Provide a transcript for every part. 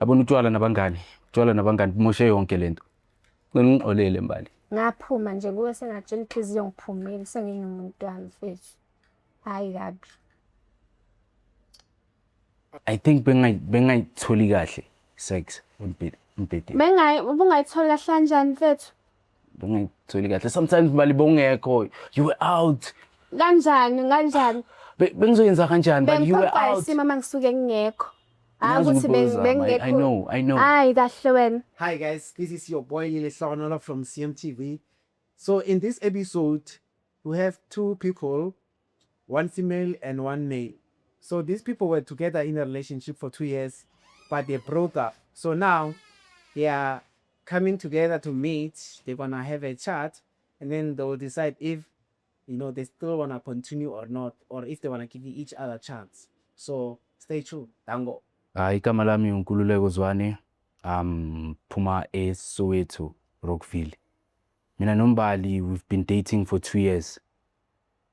Yabona utshwala nabangani kumoshe yonke lento. Ngicela ungixolele Mbali. Ngaphuma nje kuwe sengatshela inhliziyo ngiphumile sengingumuntu wami mfethu. Hayi kabi. I think bengayitholi kahle sex umbhedi. Ubungayithola kahle kanjani mfethu? Bengayitholi kahle. Sometimes Mbali bongekho. You were out. Kanjani? Bengizoyenza kanjani but you were out. Isimo mangisuke ngingekho. I know. Hayi kahle wena. Hi guys, this is your boy Lile Hlawanola from CMTV. So in this episode, we have two people, one female and one male. So these people were together in a relationship for 2 years, but they broke up. So now they are coming together to meet. They're gonna have a chat, and then they'll decide if they still wanna continue or not, or if they wanna give each other a chance. So stay tuned. Dango. Igama lami uNkululeko Zwane. Phuma eSoweto, Rockville. Mina noMbali, we've been dating for 2 years.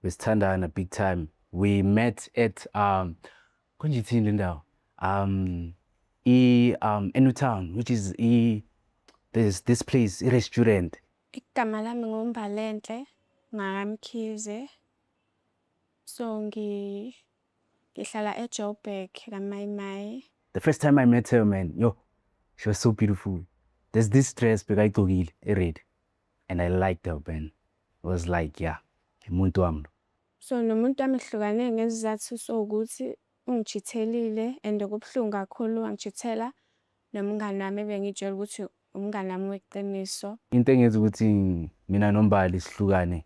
Besithandana big time. We met at konjithini le ndawo? Enu Town, which is there's this place, a restaurant. Igama lami nguMbalenhle ngaMkhize. So ngihlala eJoburg kaMayimay. The first time I met her, man, she was so beautiful. There's this dress bekayigqokile red, and I liked her, man. It was like, yeah, umuntu wami. So nomuntu wami hlukane ngesizathu sokuthi ungijithelile and kubhlungu kakhulu wangijithela nomngane wami ebengitshela ukuthi umngane wami weqiniso. Into engenza ukuthi mina noMbali sihlukane,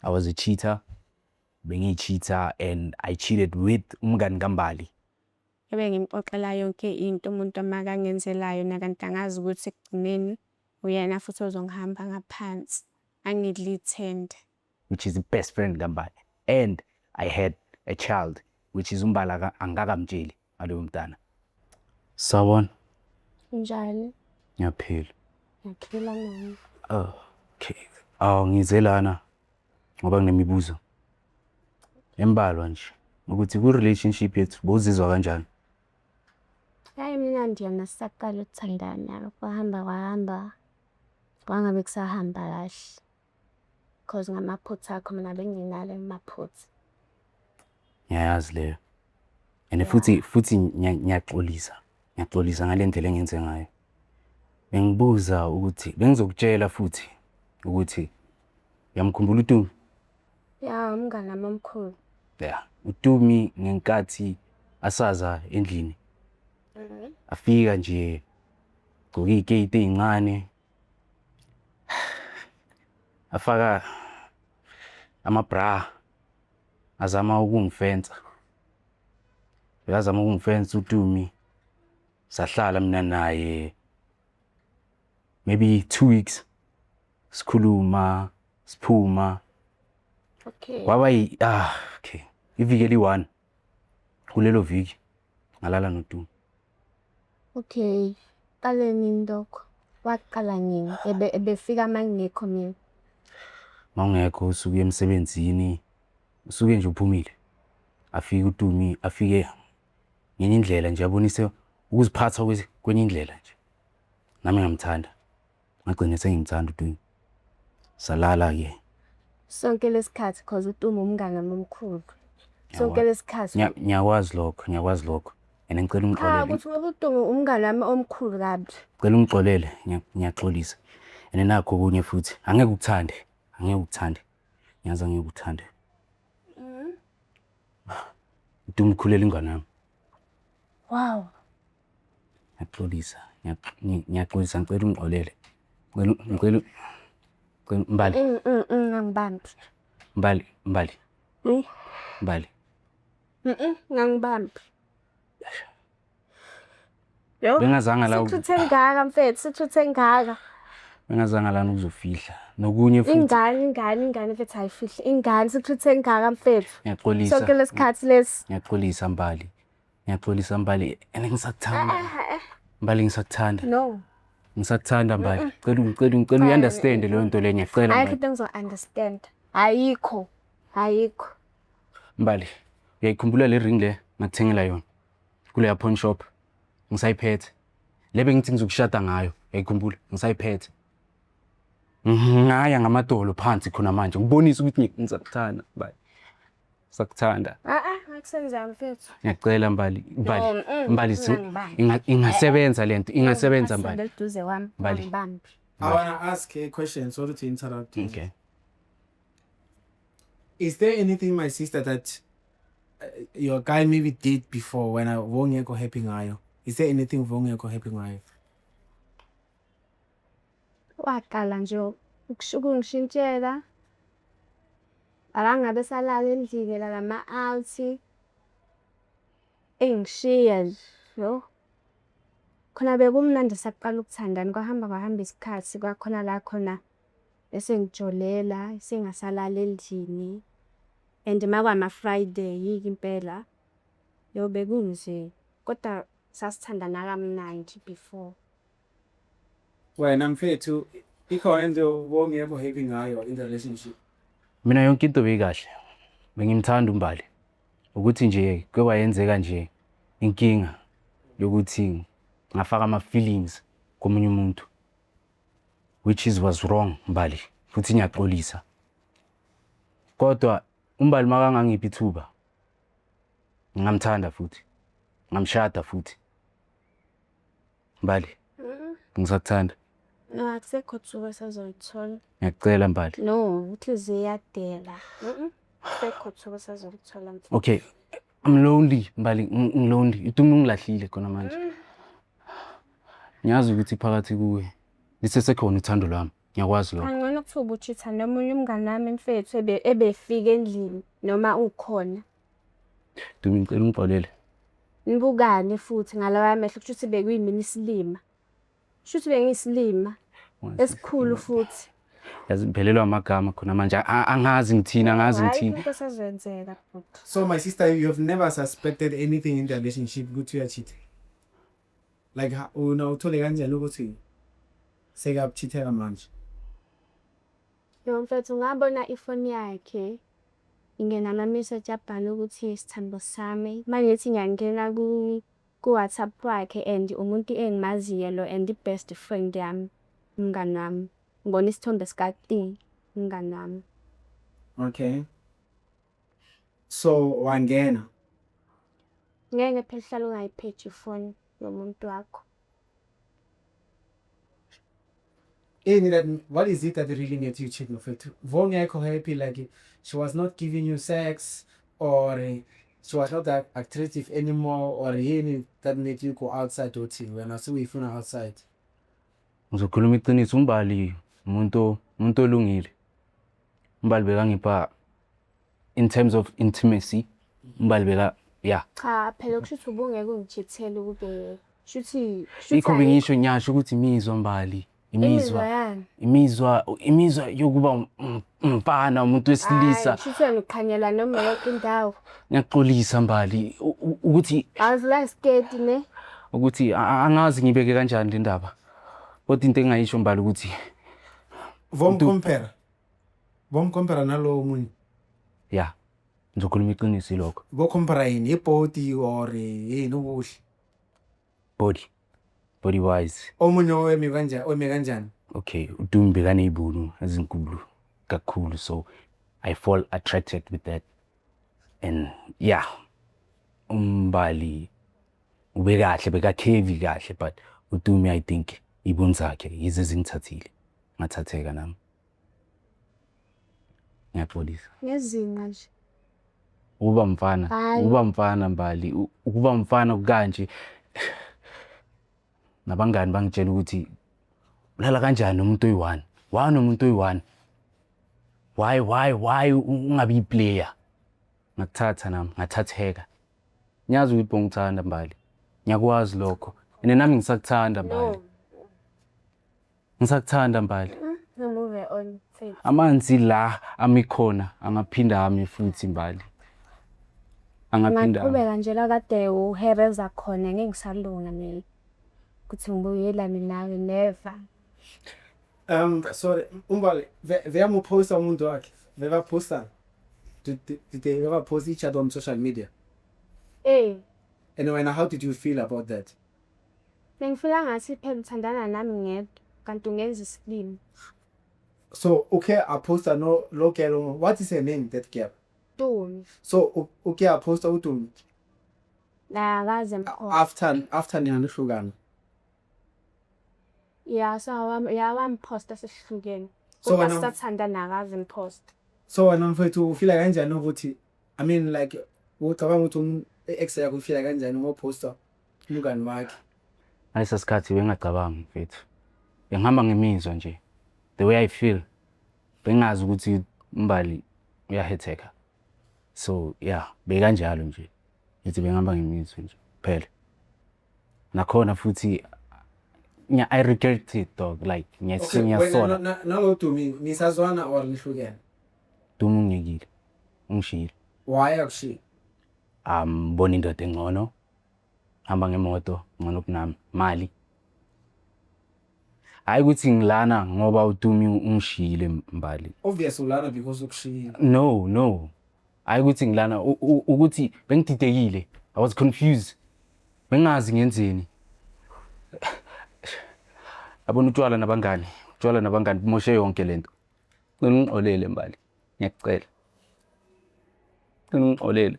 I was a cheater. Bengiyi-cheater and I cheated with umngane kaMbali. Ngimxoxela yonke into umuntu amakangenzelayo nakanti angazi ukuthi ekugcineni uyena futhi ozongihamba ngaphansi angilithende, which is the best friend kaMbali. And I had a child, which is uMbali angakamtsheli ngaloyo mntana. Sawona? Njani? Ngiyaphila. Ngiyaphila nami. Okay. Ngize lana ngoba nginemibuzo embalwa nje ukuthi ku-relationship yethu bowuzizwa kanjani? Hayi mina ndiyona sisaqala ukuthandana kwahamba kwangabe kusahamba kahle. Because ngamaphutha akho mina benginalo amaphutha. Ngiyayazi leyo. And futhi ngiyaxolisa ngale ndlela engenze ngayo. Bengibuza ukuthi bengizokutshela futhi ukuthi uyamkhumbula uTumi? Ya, umngane wami omkhulu. Yeah, uTumi ngenkathi asaza endlini. Afika nje gqoka iziketi ezincane. Afaka amabra azama ukungifensa. Uyazama ukungifensa uTumi. Sahlala mina naye maybe 2 weeks. Sikhuluma, siphuma. Okay. Kwaba okay. Iviki eli-1 kulelo viki ngalala noTumi. Okay. Qale nini lokho? Waqala nini? Ebefika mangekho mina. Mawungekho usuke emsebenzini, usuke nje uphumile. Afike uTumi, afike ngenye indlela nje abonise ukuziphatha kwenye indlela nje. Nami ngamthanda. Ngagcina sengimthanda uTumi. Salala ke. Sonke lesikhathi because uTumi umngane wami omkhulu. Sonke lesikhathi. Ngiyakwazi lokho. And ngicela ungixolele. Ukuthi ngoba uTumi umngane wami omkhulu kabi. Ngicela ungixolele, ngiyaxolisa. And nakho kunye futhi angeke ukuthande. Ngiyazi angeke ukuthande. uTumi ukhulela ingane yami. Wow. Ngiyaxolisa, ngicela ungixolele. Ngicela Mbali. Ngangibambi. Mbali. Ngangibambi. Yo. Bengazanga la. Sithuthe ngaka mfethu, Bengazanga lana ukuzofihla. Nokunye futhi. Ingane mfethu ayifihli. Ingane sithuthe ngaka mfethu. Ngiyaxolisa. Sonke lesikhathi lesi. Ngiyaxolisa Mbali. Ngisakuthanda. Mbali ngisakuthanda. No. Ngisakuthanda Mbali. Ngicela uunderstand leyo nto le ngiyacela Mbali. Ayikho into engizo-understand. Ayikho. Mbali, uyayikhumbula le ring le ngakuthengela yona kule pawn shop. Ngisayiphethe. lebe ngithi ngizokushada ngayo yayikhumbula ngisayiphethe ngaya ngamadolo phansi khona manje ngibonisa ukuthi ngisakuthanda Mbali sakuthanda Ngakusenzanga mfethu. ngiyacela Mbali No, Mbali ingasebenza lento ingasebenza Mbali Eduze wami. Mbali. Ngibambe. I want to ask a question. Sorry to interrupt you. okay Is there anything, my sister, that your guy maybe did before when I wongeko happy ngayo? Is there anything wongeko happy ngayo? Waqala nje ukungishintshela. Akangabe salala endlini la lama-out. Engishiya nje. Khona bekumnandi saqala ukuthandana kwahamba isikhathi kwakhona la khona bese ngijolela sengasalala endlini and makwama Friday yiki impela yobe kunje kodwa sasithandana kamnandi before. Wena mfethu ikhona into wongeko happy ngayo in the relationship. mina yonke into beyikahle bengimthanda uMbali ukuthi nje kwayenzeka nje inkinga yokuthi ngafaka ama feelings komunye umuntu which was wrong Mbali futhi ngiyaxolisa kodwa uMbali makangangiphi ithuba ngamthanda futhi ngamshada futhi Mbali ngisakuthanda No, akusekho thuba sazolithola. ngiyacela Mbali No, inhliziyo iyadela. Akusekho thuba sazolithola mfethu. okay I'm lonely Mbali ngilonely uthi ungilahlile khona manje ngiyazi ukuthi phakathi kuwe lisesekhona uthando lwami ngiyakwazi lokho Angcono kuthuba uchitha nomunye umngane wami mfethu ebefika endlini noma ukhona. Dumi ngicela ungixolele Nibukane futhi ngalawa amehlo kusho ukuthi bekuyimini isilima. Kusho ukuthi bengiyisilima esikhulu futhi. yazi ngiphelelwa amagama khona manje angazi ngithina angazi ngithina Into sezenzeka futhi. So my sister, you have never suspected anything in the relationship ukuthi uyacheat. Like uthole kanjani ukuthi sekabuchitheka manje? Yo mfethu ngabona ifoni yakhe ingena ama message abhala ukuthi sithambo sami manje ethi ngiyangena ku WhatsApp wakhe and umuntu engimaziyo lo and the best friend yami umngane wami ngibona isithombe sika T umngane wami. Okay. So wangena. Ngeke phela hlala ungayiphethe ifoni yomuntu wakho. What is it that really made you cheat mfethu? Wongeko happy like she was not giving you sex or she was not that attractive anymore or yini that made you go outside dating when I see we phone outside? ngizokhuluma iqiniso uMbali umuntu olungile uMbali bekangipha in terms of intimacy uMbali beka yeah Cha phela kusho ukuthi ubungeke ungichithele kube shuthi ikho bengisho nyasho ukuthi imizwa Mbali imizwa yokuba umfana umuntu wesilisa shuthi ukukhanyela noma yonke indawo. ngiyaxolisa Mbali ukuthi Awuzila skate ne ukuthi angazi ngibeke kanjani le ndaba kodwa into engayisho Mbali ukuthi Vom compare nalo munye. yeah ngizokhuluma iqiniso lokho Bo compare yini ibody or yini ubuhle? body wise Omunye owemi kanjani? okay uDumi bekanezibunu ezinkulu kakhulu so I fall attracted with that and yeah uMbali ubekahle bekakhevi kahle but uDumi I think ibunu zakhe yize zingithathile ngathatheka nami ngiyaxolisa ngezinga nje. ukuba mfana Mbali ukuba mfana kanje nabangani bangitshela ukuthi ulala kanjani nomuntu oyi1 nomuntu oyi1 why ungabi player ngakuthatha nami ngathatheka ngiyazi ukuthi bongithanda Mbali ngiyakwazi lokho nami ngisakuthanda Mbali ngisakuthanda Mbali Move on mfethu. amanzi la amikhona angaphinda ami futhi Mbali angaphinda Ngaqhubeka nje la kade uhereza khona ngeke ngisalunga ne kuthi ngibuyelane nawe never. Sorry, Umbali, wer mu posta umuntu wakhe? Wer posta? Did they ever post each other on social media? Eh, And how did you feel about that? Bengifila ngathi phela uthandana nami ngedwa kanti ungenza isilimo. So okay, I post no girl. What is her name? That girl. Tumi. So okay, I post uTumi La akaze mkhoa. after niyanihlukana. Yeah, so wamposta sesihlukene. So Kodwa wena- sisathandana akaze mposta. So wena mfethu ufila kanjani ukuthi I mean like ucabanga ukuthi ex yakho ufila kanjani ngoposta umngani wakhe? Ngalesa sikhathi bengacabangi mfethu. Bengihamba ngemizwa nje. The way I feel. Bengazi ukuthi umbali uyahetheka. So yeah, bekanjalo nje. Yithi bengihamba ngemizwa nje. Phela. Nakhona futhi I regret it dog like ngiyasola. Nalo Tumi nisazwana or nihlukene? Duma ungiyekile. Ungishiyile. Why akushi? Bona indoda engcono. Hamba ngemoto ngcono kunami. Mali. Hayi ukuthi ngilana ngoba uTumi ungishiyile mbali. Obvious ulana because ukushiyile. No. Hayi ukuthi ngilana ukuthi bengididekile. I was confused. Bengazi ngenzeni. Abona utshwala nabangani. Utshwala nabangani kumoshe yonke lento. Ngixolele mbali. Ngiyacela. Ngixolele.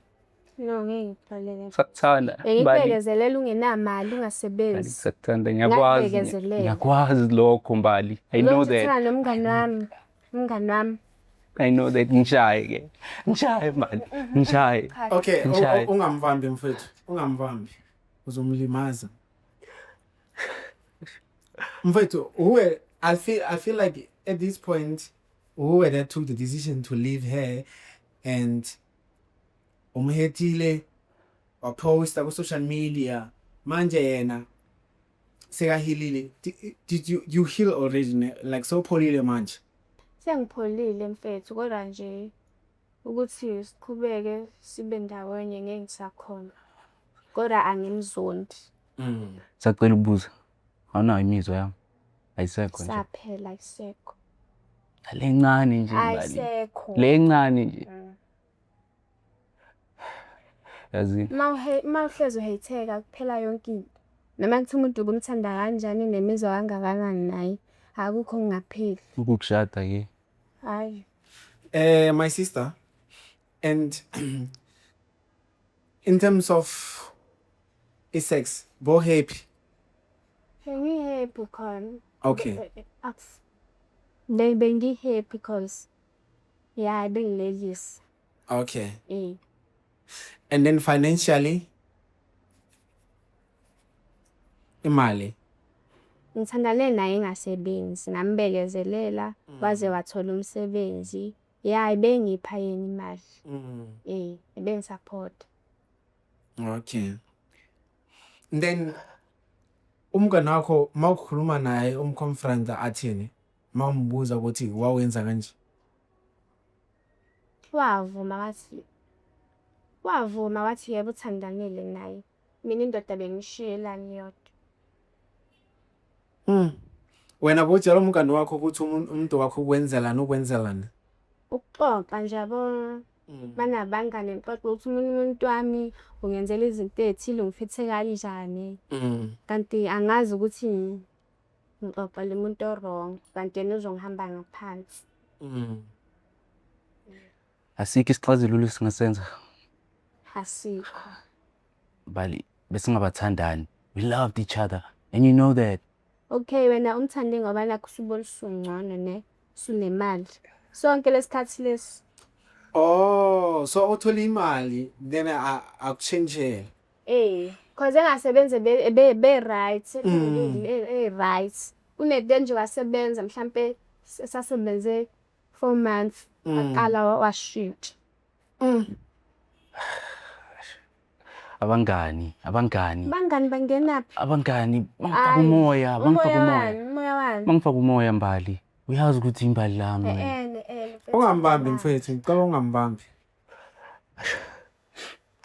No, ngeke ngixolele. Sakuthanda. Bengikubekezelela ungenamali ungasebenzi. Sakuthanda ngiyakwazi. Ngakubekezelela. Ngiyakwazi lokho mbali. I know that. Ngithanda nomngani wami. Umngani wami. I know that ngishaye ke. Ngishaye mbali. Ngishaye. Okay, Ngishaye. ungamvambi mfethu. Ungamvambi. Uzomlimaza. Mfethu, I feel like at this point who that took the decision to leave her and umhethile waposta ku social media manje yena sekahilile. Did you heal already like so pholile manje? Sengipholile mfethu kodwa nje ukuthi siqhubeke sibe ndawonye ngeke ngisakhona. Kodwa angimzondi. Sacela ukubuza. Awunayo imizwa yami. Ayisekho nje. Saphela isekho. Lencane nje mbali. Ayisekho. Lencane nje. Yazi. Mawuhlezi uhayitheka kuphela yonke into. Noma kuthi umuntu ubumthanda kanjani nemizwa kangakanani naye akukho kungapheli. Ukukushada ke. Hayi. My sister, and in terms of sex, both happy. Ngi-happy khona. Okay. Bengi-happy because yeah, bengilelisi. Okay. And then financially, imali. Ngithandane naye engasebenzi, ngambekezelela waze wathola umsebenzi. Yeah, bengipha yena imali. Bengi-support. Okay. And then umngani wakho mawukhuluma naye umconfronta athini? Mawumbuza ukuthi wawenza kanje. Wavuma wathi yebo uthandanile naye. Mina indoda bengishiyela ngiyodwa. Wena botshela umngani wakho ukuthi umuntu wakho ukwenzelani? Ukuxoxa nje yabo. Banabangane ngixoxa ukuthi umuntu wami ungenzela izinto ezithile ungiphethe kanjani. Kanti angazi ukuthi ngixoxa le muntu wrong kanti yena uzongihamba ngaphansi. Asikho isixazululo singasenza. Asikho. Bali besingabathandani. We loved each other and you know that. Okay, wena umthande ngoba nakho usubona usungcono ne sunemali. Sonke lesikhathi lesi. Oh, so uthola imali then akuchangele. Cause engasebenze be right, right. Unedenje wasebenza mhlambe sasebenze 4 months aqala washintsha. Abangani. Bangani bangenaphi? Abangani bangifaka umoya, Umoya wani? Bangifaka umoya mbali. Uyazi ukuthi imbali lami. Ungambambi mfethu, ngicela ungambambi.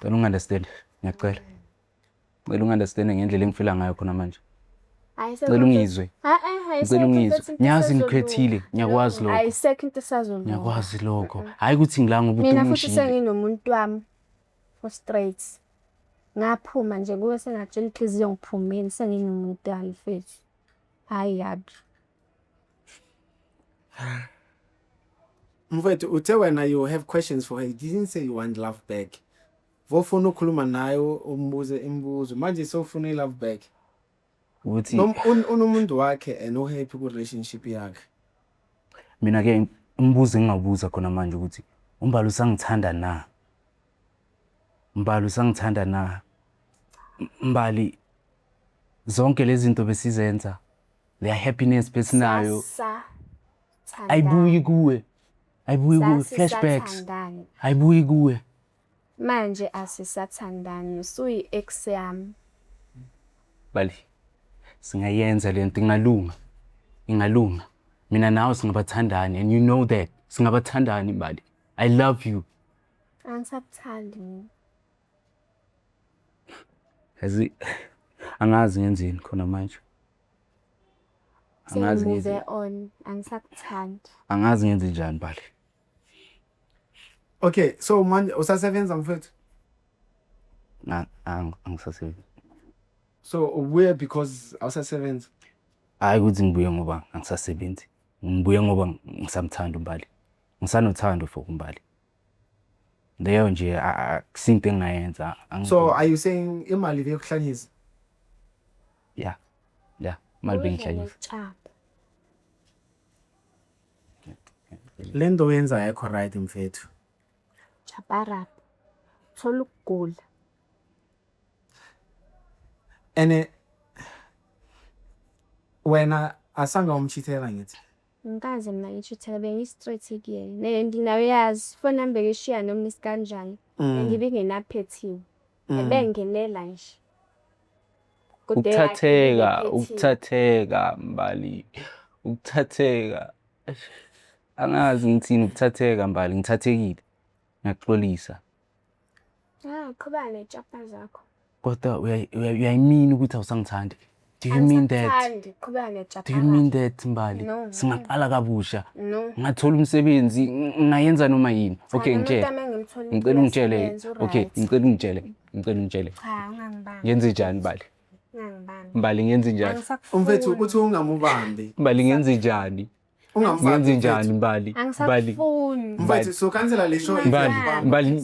Don't understand. Ngiyacela. Ngicela ungunderstand ngendlela engifila ngayo khona manje. Ngicela ungizwe. Ngicela ungizwe. Ngiyazi ngikhethile, ngiyakwazi lokho. Ayisekho into esazolunga. Ngiyakwazi lokho. Hayi ukuthi ngilanga ukuthi mina futhi senginomuntu wami for straight. Ngaphuma nje kuwe sengatshela inhliziyo ngiphumile senginumuntu mfethu. Hhayi yabi. Mfethu uthe wena you have questions for her. You didn't say you want love back. Vofuna ukukhuluma nayo umbuze imibuzo. Manje sewufuna i-love back. ukuthi Unomuntu wakhe and happy ku relationship yakhe. mina ke umbuzo engingabuza khona manje ukuthi umbali usangithanda na? Mbali usangithanda na? Mbali zonke lezi zinto besizenza le happiness besinayo ayibuyi kuwe. Ayibuyi kuwe flashbacks. Sasisathandana. Ayibuyi kuwe. Manje asisathandani usuyi ex yami. Bali singayenza lento ingalunga. Ingalunga. Mina nawe singabathandani and you know that. Singabathandani bali. I love you. Angisakuthandi. Yazi angazi ngenzeni khona manje. Angazi Move ngenze. on. Angisakuthandi. Angazi ngenze njani bali. Okay, so manje usasebenza mfethu? Angisasebenzi. So ubuye because awusasebenza. Hayi ukuthi ngibuye ngoba angisasebenzi. Ngibuye ngoba ngisamthanda umbali. Ngisanothando for umbali. Leyo nje akusinto engayenza. So are you saying imali leyokuhlanyisa? Yeah. Yeah, mali bengihlanyisa. Utshaba. Lento wenza ayikho right mfethu. Chaparap. Thola ukugula. Ene wena asanga umchithela ngithi. Ngikaze mina ngishithela bengi-straight kuyena. Nawe yazi phone number ngishiya noma isikanjani. Ngibe nginaphethiwe. Ebengenela nje. Ukuthatheka mbali. Ukuthatheka. Angazi ngithini ukuthatheka mbali ngithathekile. Ngiyaxolisa. Qhubeka netshapa zakho. Kodwa uyayimini ukuthi awusangithandi. Do you mean that? Qhubeka netshapa. Do you mean that mbali? No. Singaqala kabusha. No. Ngathola umsebenzi ngayenza noma yini. Okay ngitshela. Ngicela ungitshele. Okay ngicela ungitshele. Cha ungangibambi. Ngenze njani mbali? Ungangibambi. Mbali ngenze njani? Umfethu ukuthi ungamubambi. Mbali ngenze njani? Ngenze njani mbali? Angisakufuni. Mfethu so cancel le show. Mbali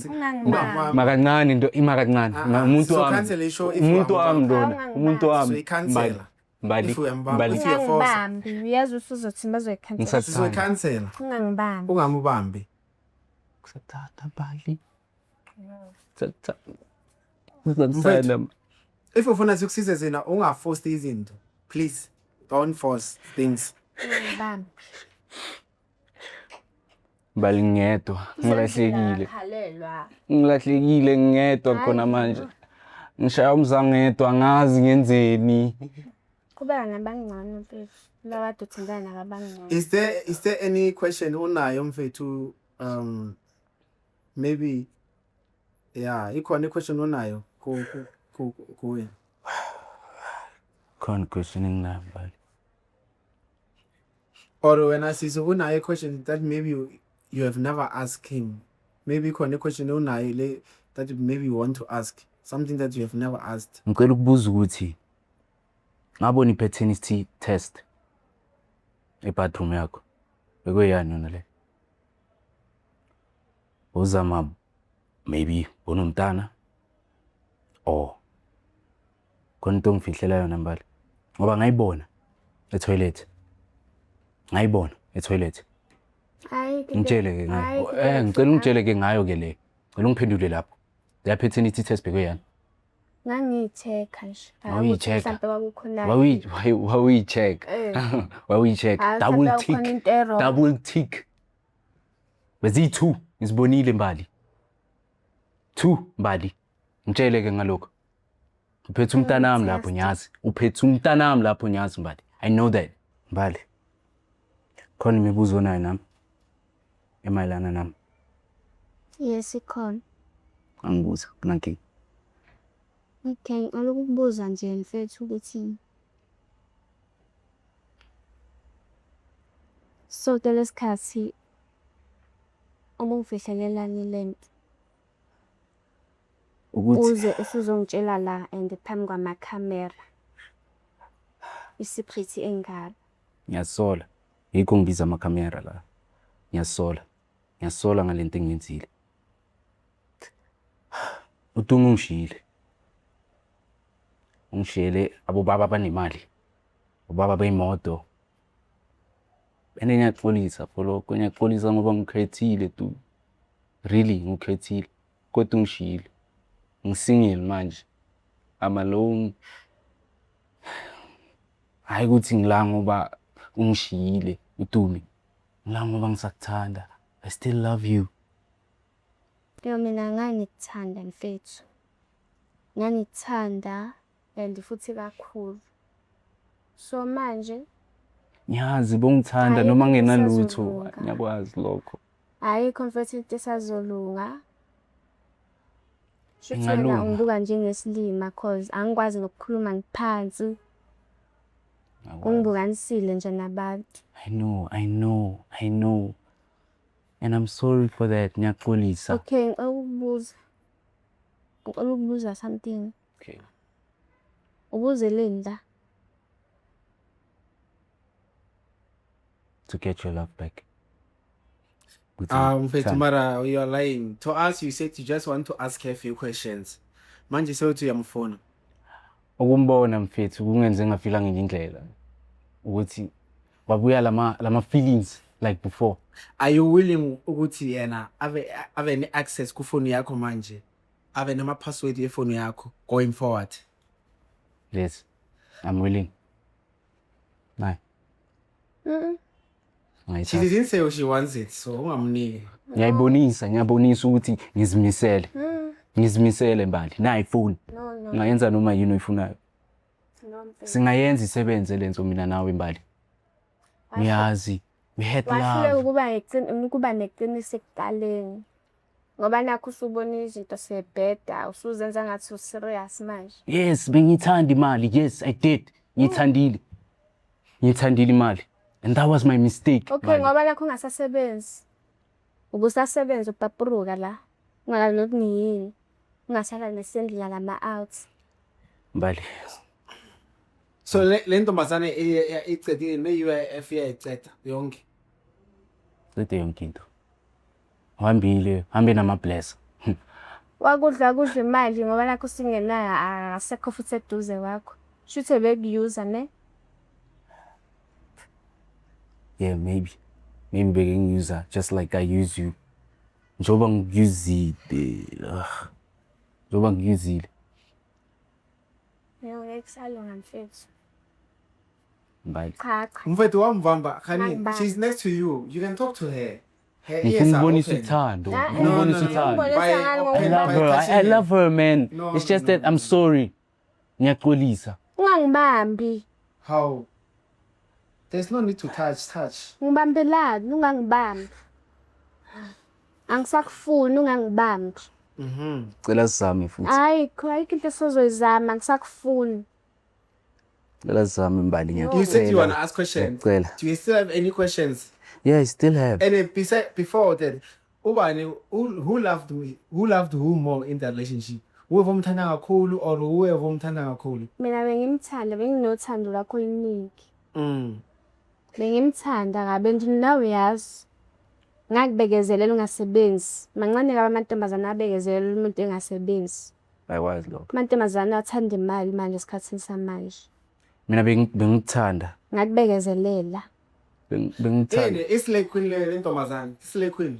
makancane into imakancane. Umuntu wami. cancel le show if Umuntu wami ndona. Umuntu So wami. i-cancela. Mbali. If Mbali. if you are forced. Ungangibambi. Uyazi usuzothi bazoyikhansela. So Ngisathanda. cancel. Ungangibambi. Ungamubambi. Ngisathanda mbali. Ngisathanda. If ufuna ukusiza zina ungaforce izinto. Please don't force things. Ungangibambi. Mbali ngedwa. Ngilahlekile. Khalelwa. Ngilahlekile ngedwa khona manje. Ngishaya umzangedwa ngazi ngenzeni. Qhubeka nabangcono mfethu. Lawa dothindana nabangcono. Is there any question unayo mfethu maybe yeah ikhona question unayo kuye? Khona questioning na mbali. Or when I see so unayo question that maybe you have never asked him. Maybe ikhona question unayo that maybe you want to ask. Something that you have never asked. Ngicela ukubuza ukuthi ngabona i-paternity test e-bathroom yakho. Bekuyani yona le? Uzama maybe unomntana or khona into ngifihlela yona mbali. Ngoba ngayibona e-toilet. Ngayibona e-toilet. Hayi ke. Ngitshele ke ngayo. Ngicela ungitshele ke ngayo ke le. Ngicela ungiphendule lapho. Le paternity test bekuyani? Ngangiyitheka nje. Wawuyi-check-a? Mhlawumbe kwakukhona. Wawuyi-check. Wawuyi-check. Double tick. Bezi-2 ngizibonile mbali. 2 mbali. Ngitshele ke ngalokho. Uphethe umntana wami lapho nyazi. Uphethe umntana wami lapho nyazi mbali. I know that. Mbali. Khona imibuzo nayo nami. Emayelana nami. Yes ikhona. Angibuza kunankinga. Okay, alokubuza nje mfethu ukuthi so telesikhathi uma ungifihlelela lento ukuthi uze usuzongitshela la and phambi kwamakhamera i-secret engaka. ngiyasola. Yikho ngibiza amakhamera la. Ngiyasola ngalento engiyenzile. Utuma ungishiyele abobaba abanemali, obaba bey'moto. Ene ngiyaxolisa for lokho, ngiyaxolisa ngoba ngikhethile tu. Really ngikhethile, kodwa ungishiyile. Ngi-single manje. I'm alone. Hayi ukuthi ngila ngoba ungishiyile uTumi. Ngila ngoba ngisakuthanda. I still love you. Mina ngangikuthanda mfethu. Ngangikuthanda and futhi kakhulu. So manje Ngiyazi bongithanda Ayikho noma into ngenalutho. esazolunga. Ngiyakwazi lokho. ayikho mfethu into esazolunga. Shuthi Ingalunga. wena ungibuka njengesilima cause angikwazi nokukhuluma ngiphansi. Ungibukanisile nje nabantu. I know. And I'm sorry for that. Ngiyaxolisa. Okay, ukubuza something. Okay. Ubuze Linda. To get your love back. Mfethu mara you are lying. To us you said you just want to ask her a few questions. Manje sewuthi uyamfona. Ukumbona mfethu kungenze ngafila ngenye indlela. Ukuthi wabuya lama feelings like before. Are you willing ukuthi yena ave ne access ku phone yakho manje? Ave nama password ye phone yakho going forward? Yes. I'm willing. Nah. She didn't say she wants it, so ungamniki. Ngiyabonisa ukuthi ngizimisele mbali. Na iphone. No. Ngayenza noma yini oyifunayo. No mfethu. Singayenza isebenze lenzo mina nawe mbali. Ngiyazi. We had Wahlule love. ukuba neqiniso ekuqaleni. Ngoba nakho usubona izinto sebheda, usuzenza ngathi userious manje. Yes, bengithanda imali. Yes, I did. Ngithandile imali. And that was my mistake. Okay, Mbali. ngoba nakho ungasasebenzi. Ubusasebenza upapuruka la. Ungala nokungiyini. Ungasala nesendlela lama outs. Mbali. So le ntombazane icedile ne UIF yayiceda yonke. Cede yonke into. Hambe nama-bless. Wakudla imali ngoba nakho singenayo asekho futhi eduze wakho. Shuthe bekuyuza ne? Yeah, maybe begingiuser just like I use you. Njoba ngiyuzile. Njoba ngiyuzile. Ngiyakusalunga mfethu. Mbali. Cha. Mfethu wamvamba khani Ngangibamba. she's next to you. You can talk to her. Her ears are Ngibonisa open. uthando. No, Ngibonisa no. uthando. By I love her. touching I love her, man. No, It's just no, that I'm sorry. Ngiyaxolisa. Ungangibambi. How? There's no need to touch. Ngibambelani ungangibambi. Angisakufuni ungangibambi. Cela sizame futhi. Ayikho into esozoyizama ngisakufuni. Cela sizame mbali ngiyacela. You said you want to ask questions. Ngiyacela. Do you still have any questions? Yeah, I still have. And before that, ubani who loved who more in that relationship? Whoever umthanda kakhulu or whoever umthanda kakhulu? Mina bengimthanda benginothando lakho oluningi. Bengimthanda kabe nawe yazi. Ngakubekezelela ungasebenzi. Mancane kabe amantombazana abekezelela umuntu engasebenzi. Bayakwazi lokho. Amantombazana athanda imali manje esikhathini samanje. Mina bengikuthanda. Ngakubekezelela. Bengithanda. Isile queen le ntombazana. Isile queen.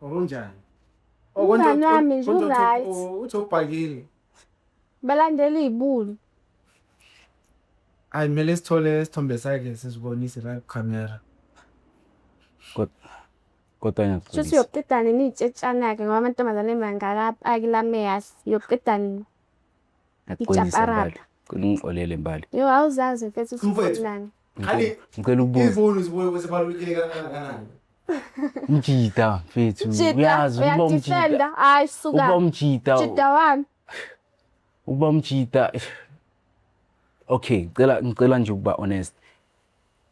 Okunjani? Umngani wami nje u-right. Uthobhakile. Balandela izibulu. Hayi mele sithole isithombe sakhe sisibonise la camera. Kodwa Shuthi ngiyaxolisa. yokuqedana niy'tshetshana ke ngoba amantombazane mangakapaki yazi yokuqedana. Ngiyaxolisa Ijaparapha. mbali. Cela ungixolele mbali. Yo awuzazi mfethu Mfethu. ufunani. Khani Ngicela ukubuza. izibulu zibuye zibalulekile kangakanani? Umjida mfethu. Uyazi ukuba umjida. Uyadifenda hayi suka. Uba umjida. Jida wami. Uba umjida. Okay, ngicela nje ukuba honest.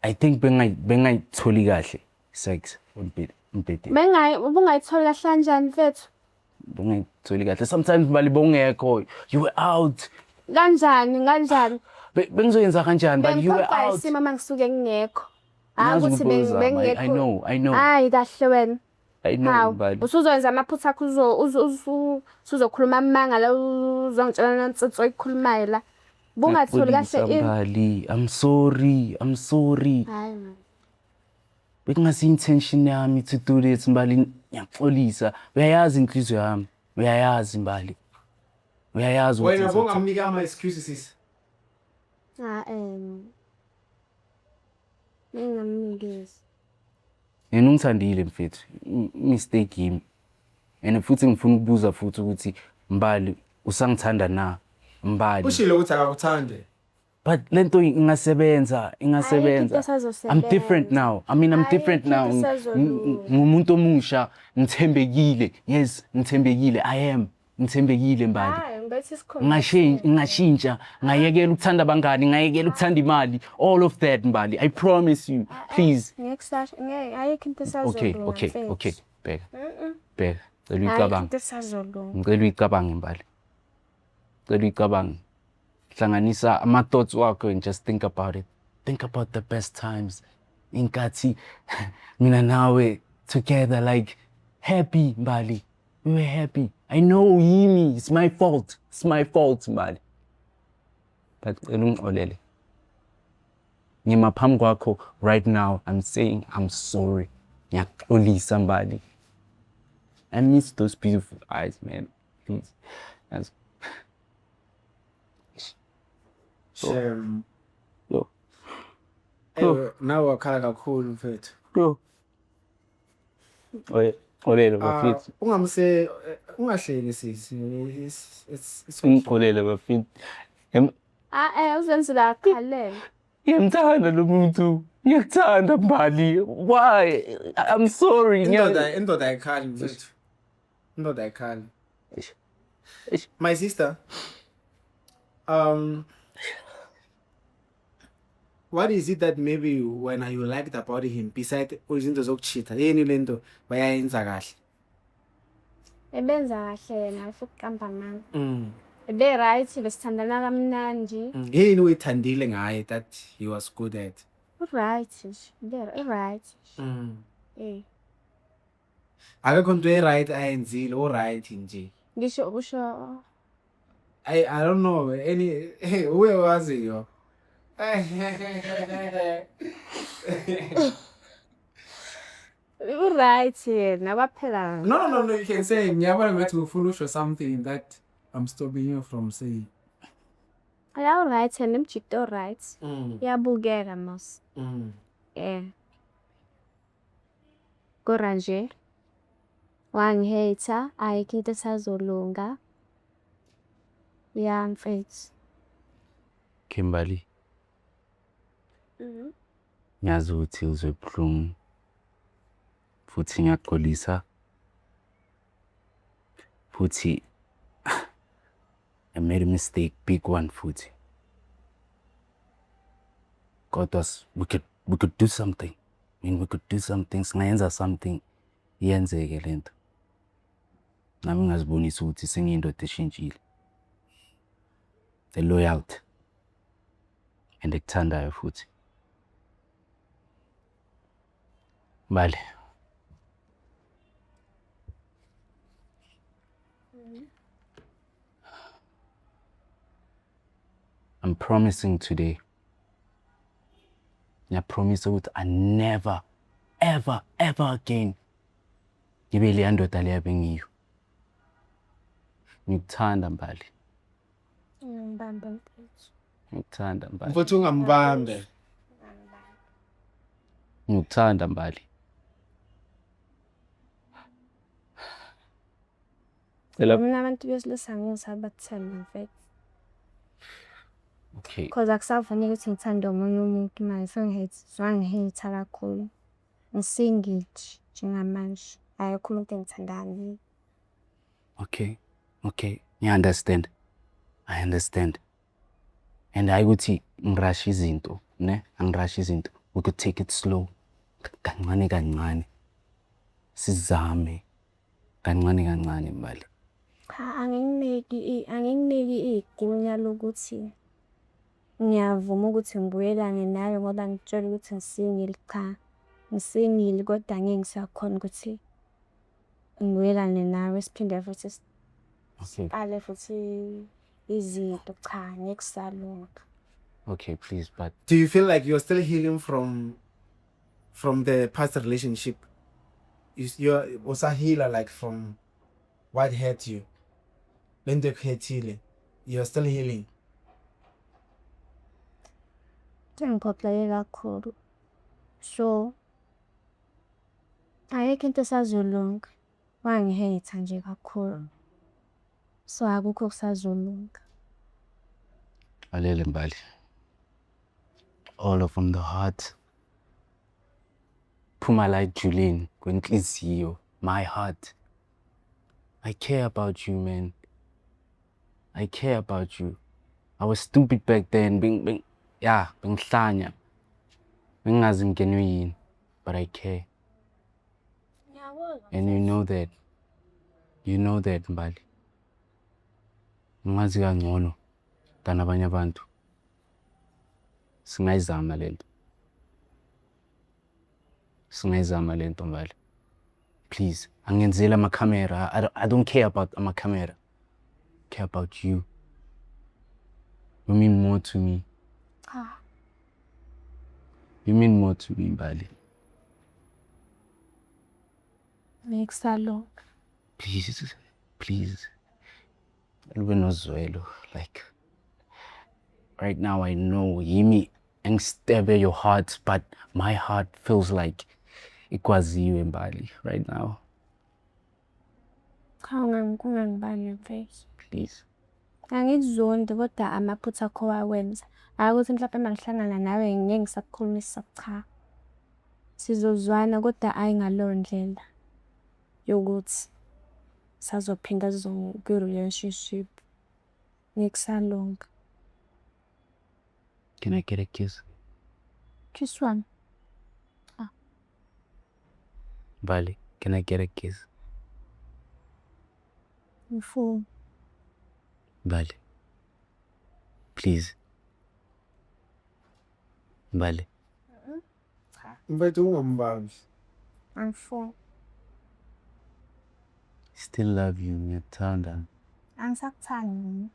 I think bengayitholi kahle sex on bed. Ubungayithola kanjani mfethu? bongekutholi kahle. Sometimes Mbali bongekho, you were out. Kanjani? Bengizoyenza kanjani Mbali, you were Bengiphoqa out. isimo mangisuke ngingekho. Ngazi Ukuthi ukuthi uzama. bengingekho. I know. Hayi kahle wena. I know Hawu, Mbali. usuzoyenza amaphutha akho uzokhuluma amanga la uzongitshela nonsitsi oyikhulumayo la. Bungatholi Ngiyaxolisa, kahle Mbali. I'm sorry. Hayi man. Bekungasi intention yami to do this Mbali. Ngiyaxolisa. Uyayazi inhliziyo yami. Uyayazi Mbali. Uyayazi ukuthi Wena bongamnika ama-excuses. Ngingamnikezi. Yena ungithandile mfethu. Mistake yimi. And futhi ngifuna ukubuza futhi ukuthi Mbali usangithanda na? Mbali. Ushilo ukuthi akakuthande. But lento ingasebenza. I'm different now. I'm different now. Ngumuntu omusha, ngithembekile. Yes, ngithembekile. I am. Ngithembekile Mbali. Hayi, ngibethi sikhona. Ngashintsha, ngayekela ukuthanda abangani, ngayekela ukuthanda imali. All of that Mbali. I promise you. Please. Ayikho into esazolunga. Okay. Bheka. Cela Ayikho uyicabange. into esazolunga. Ngicela uyicabange Mbali. Cela uyicabange. Hlanganisa ama-thoughts wakho and just think about it. Think about the best times. Inkathi mina nawe together like happy Mbali. We were happy. I know yimi, it's my fault Mbali. But ungixolele. Ngima phambi kwakho right now I'm saying I'm sorry. Ngiyaxolisa Mbali. I miss those beautiful eyes, man. Please. That's Shem. Yo. Nawe wakhala kakhulu mfethu. Yo. Olele bafethu. Ungahleki sisi. It's Ngixolele bafethu. Uzenzela akhalele. Ngiyamthanda lo muntu. Ngiyakuthanda Mbali. Why? I'm sorry. indoda ayikhali mfethu. Indoda ayikhali. Eish. My sister. What is it that maybe when you liked about him besides izinto zokuchitha yini lento bayayenza kahle? Ebenza kahle yena fukuqamba nami. Ebe right besithandana kamnandi. Yini uyithandile ngaye that he was good at? Right. Right. Akekho into e-right ayenzile o-right nje. Ngisho I don't know any uwe waziyo. right yena kwaphela. No, you can say ngiyabona ngathi ufuna usho something that I'm stopping you from saying. Ala right yena imjito right. Yabukeka mos. Kora nje. Wangihate ayikho into esazolunga. Yeah, mfethu. Kimberly. Ngiyazi ukuthi uzwe buhlungu. Futhi ngiyaxolisa. Futhi I made a mistake, big one futhi. Kodwa we could do something. We could do something. Singayenza something yenzeke lento. Nami ngazibonisa ukuthi sengiyindoda eshintshile. The loyalty. And ekuthandayo futhi. Mbali. I'm promising today. I promise ukuthi I never, ever again ngibe le ndoda leya bengiyo. Ngikuthanda Mbali. Ngibamba mfethu. Ngikuthanda Mbali. Mfuthu ungambambe. Ngikuthanda Mbali. Mina abantu besilisa ngisabathemba mfethu. Okay. Because akusafanele ukuthi ngithande omunye umuntu manje sengihate kakhulu. Ngisingithi njengamanje. Ayikho umuntu engithandayo. Okay. I understand. And I ukuthi ngirash izinto, ne? Angirash izinto. We could take it slow. Kancane. Sizame. kancane kancane Mbali. Cha, angikuniki igunya lokuthi ngiyavuma ukuthi ngibuyelane nawe ngoba ngikutshela ukuthi ngisingile. Cha, ngisingile kodwa angeke ngisakhona ukuthi ngibuyelane nawe siphinde futhi Okay. siqale futhi izinto. Cha, angeke kusalunga. Okay, please, but Do you feel like you're still healing from the past relationship? You're also healer like from what hurt you. When they hurt you, you're still healing. Sengiphoxeke kakhulu. So, ayikho into esazolunga. Wangihate nje kakhulu. So akukho kusazolunga. Alele Mbali. All from the heart. Phuma la ejuleni kwenhliziyo, my heart. I care about you, man. I care about you. I was stupid back then. Bengihlanya. Bengazi ngingenwe yini, but I care. And you know that. You know that, Mbali. Ungazi kangcono than abanye abantu. Singayizama lento. Singayizama lento Mbali. Please, angenzeli ama-camera. I don't care about ama-camera. I care about you. You mean more to me. Cha. You mean more to me, Mbali. Angeke kusalunga. Please, please. Ube nozwelo. Like, right now I know, yimi angistebe your heart, but my heart feels like ikwaziwe Mbali right now. Cha, ungangibani mfethu. Please. Angikuzondi kodwa amaphutha akho wawenza. Hayi ukuthi mhlawumbe mangihlangana nawe ngeke ngisakukhulumisa. Cha. Sizozwana kodwa ayi ngaleyo ndlela yokuthi sazophinda kwi-relationship. Ngeke kusalunga. Can I get a kiss? Kiss wami. Mbali, can I get a kiss? Ngifuni. Mbali. Please. Mbali. Mfethu ungambambi. Angifuni. Still love you, ngiyakuthanda. Angisakuthandi mina.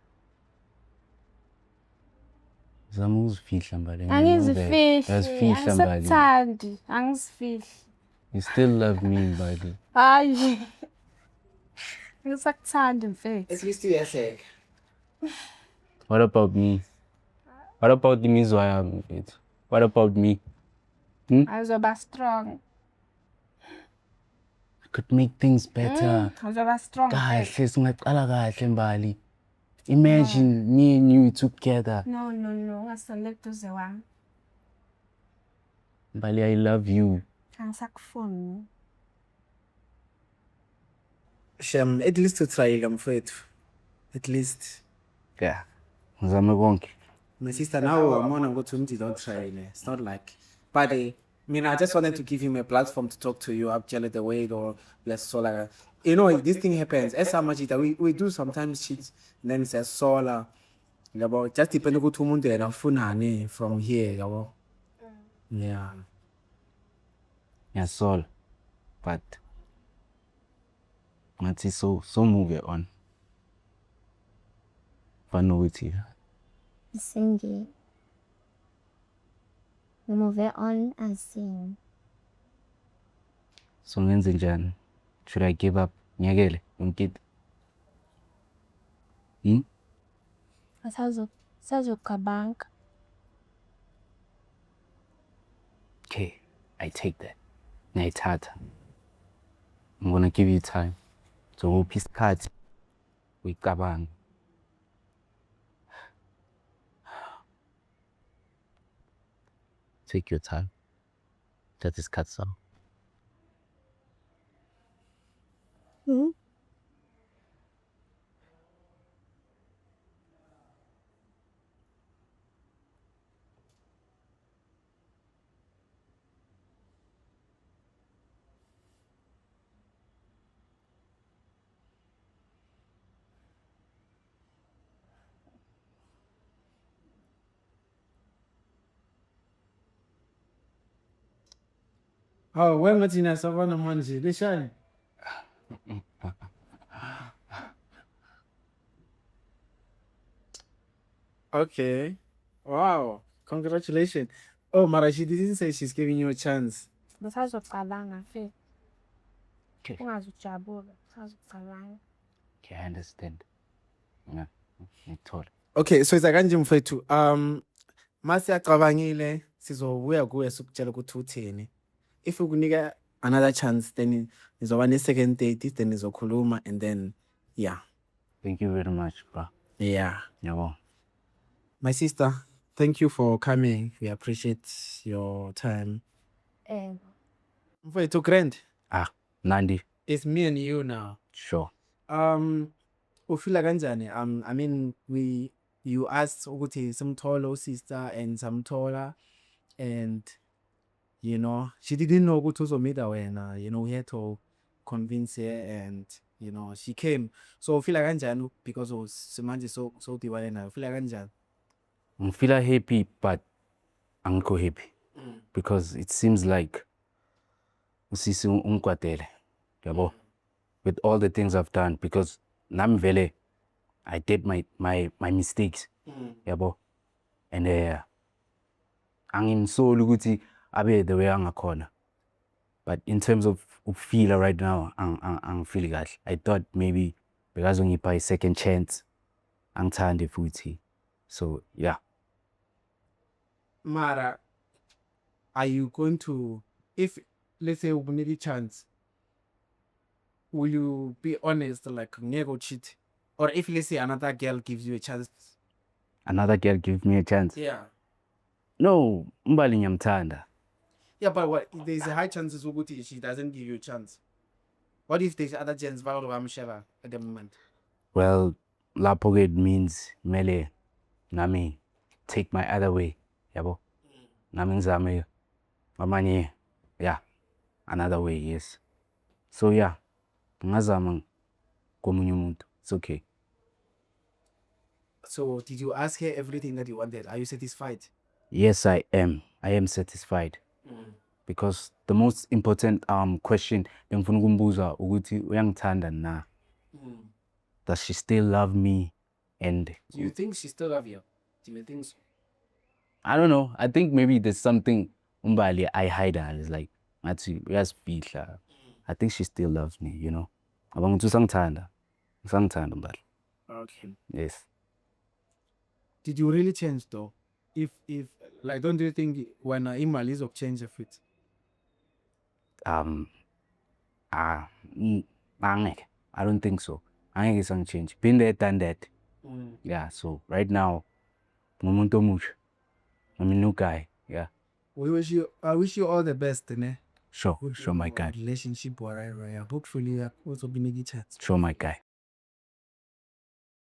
Zama ukuzifihla Mbali. Angizifihli. Uyazifihla Mbali. Angisakuthandi. Angizifihli. You still love me Mbali. Hayi. Angisakuthandi mfethu. At least uyahleka. What about me? What about imizwa yami mfethu? What about me? Azoba strong. I could make things better. Azoba strong. Kahle singaqala kahle Mbali. Imagine me and you together. No. Ungasondeli eduze wami. Mbali, I love you. Angisakufuni. Shem, at least utryile mfethu. At least. Yeah. Ngizame konke. My sister, now I'm on go to him don't try. It's not like, but I mean, I just wanted to give him a platform to talk to you actually the way or bless solar. You know, this thing happens. As much that we do sometimes shit, then says solar. About just depend on to mundo and funani from here. Yeah. Yeah, Saul. But ngathi so move on. Fano with you. Singing. Move on and sing. So ngenze njani? Should I give up? Ngiyekele umkiti. Sazokabanga. Okay, I take that. Ngiyayithatha. I'm gonna give you time. So uphi isikhathi uyicabanga. Take your time. That is cut off. Hawu wengathi nasabana manje leshani. Okay. Wow. Congratulations. Oh, Mara, she didn't say she's giving you a chance. Usazocabanga mfethu. Okay. Ungazujabula, usazocabanga. Okay, I understand. Yeah, ngithola. Okay, so iza kanje mfethu. Mase acabangile sizobuya kuwe sikutshela ukuthi uthini. If ukunika another chance then nizoba ne second date then nizokhuluma and then yeah. Thank you very much, bro. Yeah. Yabo. My sister, thank you for coming. We appreciate your time. Mfethu grand. Nandi, It's me and you now. sure. Ufila kanjani? I mean, you asked ukuthi simthola sister and samthola, and you know she didn't know ukuthi uzomida wena. You know, we had to convince her, and you know she came. So ufila kanjani because simanje so diwane na. Ufila kanjani? Ngifila happy but angikho happy because it seems like usisi ungikwatele. Yabo. With all the things I've done because nami vele I did my mistakes. Yabo. And angimsoli ukuthi abe the way angakhona. But in terms of feel right now, angifili kahle. I thought maybe bekazongipha a second chance. Angithande futhi. So, yeah. Mara, are you going to, if let's say we need a chance, will you be honest, like never cheat? Or if let's say another girl gives you a chance? Another girl give me a chance. Yeah. No, Mbali ngiyamthanda. Yeah, but what there's a high chances ukuthi she doesn't give you a chance. What if there's other chance at the moment? Well, lapho it means mele nami take my other way. Yabo. Nami ngizame amanye, yeah, another way, yes. So yeah, ngazama komunye umuntu. It's okay. So did you ask her everything that you wanted? Are you satisfied? Yes, I am. I am satisfied. Because the most important question bengifuna ukumbuza ukuthi uyangithanda na. Does she still love me? And Do you think she still love you? Do you think so? I don't know. I think maybe there's something Umbali I hide her. It's like uyasifihla. I think she still loves me, you know. Abantu sangithanda. Sangithanda Umbali. Okay. Yes. Did you really change though? If like, don't you think when email is of change of it? Angeke. I don't think so. Angeke sangichange. Been there, done that. Yeah, so right now, ngumuntu omusha. I'm a new guy. Yeah. I wish you all the best, ne? Sure, my guy. Relationship, right? Hopefully, also be making chance. Sure, my guy.